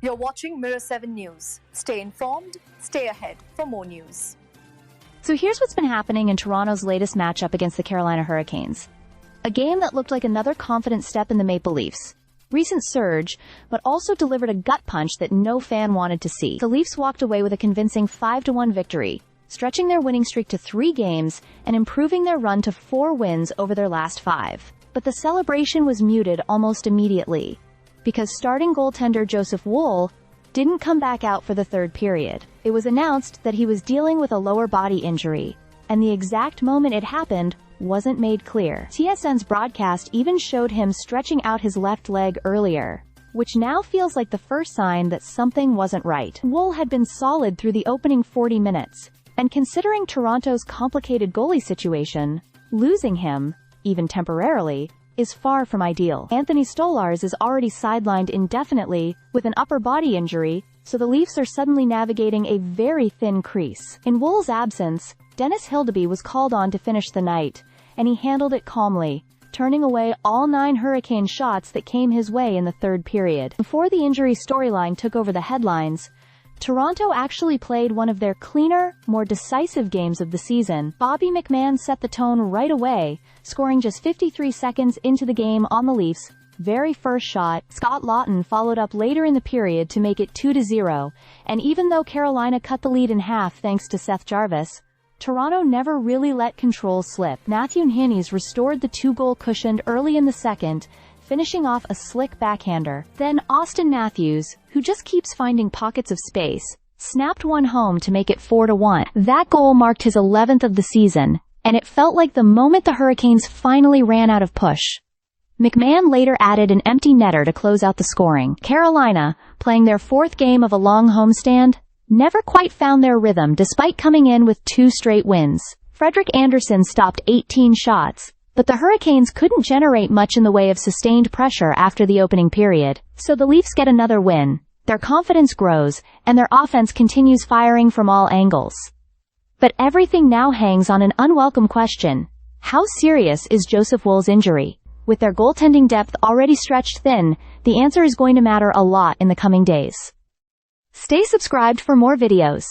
You're watching Mirror 7 News. Stay informed, stay ahead for more news. So here's what's been happening in Toronto's latest matchup against the Carolina Hurricanes. A game that looked like another confident step in the Maple Leafs. Recent surge, but also delivered a gut punch that no fan wanted to see. The Leafs walked away with a convincing 5-1 victory, stretching their winning streak to 3 games and improving their run to 4 wins over their last 5. But the celebration was muted almost immediately, because starting goaltender Joseph Woll didn't come back out for the third period. It was announced that he was dealing with a lower body injury, and the exact moment it happened wasn't made clear. TSN's broadcast even showed him stretching out his left leg earlier, which now feels like the first sign that something wasn't right. Woll had been solid through the opening 40 minutes, and considering Toronto's complicated goalie situation, losing him, even temporarily, is far from ideal. Anthony Stolarz is already sidelined indefinitely with an upper body injury, so the Leafs are suddenly navigating a very thin crease. In Woll's absence, Dennis Hildeby was called on to finish the night, and he handled it calmly, turning away all 9 Hurricane shots that came his way in the third period. Before the injury storyline took over the headlines, Toronto actually played one of their cleaner, more decisive games of the season. Bobby McMann set the tone right away, scoring just 53 seconds into the game on the Leafs' very first shot. Scott Lawton followed up later in the period to make it 2-0, and even though Carolina cut the lead in half thanks to Seth Jarvis, Toronto never really let control slip. Matthew Heaney's restored the 2-goal cushion early in the second, finishing off a slick backhander. Then Austin Matthews, who just keeps finding pockets of space, snapped one home to make it 4-1. That goal marked his 11th of the season, and it felt like the moment the Hurricanes finally ran out of push. McMahon later added an empty netter to close out the scoring. Carolina, playing their 4th game of a long homestand, never quite found their rhythm despite coming in with 2 straight wins. Frederik Andersen stopped 18 shots, but the Hurricanes couldn't generate much in the way of sustained pressure after the opening period. So the Leafs get another win, their confidence grows, and their offense continues firing from all angles. But everything now hangs on an unwelcome question. How serious is Joseph Woll's injury? With their goaltending depth already stretched thin, the answer is going to matter a lot in the coming days. Stay subscribed for more videos.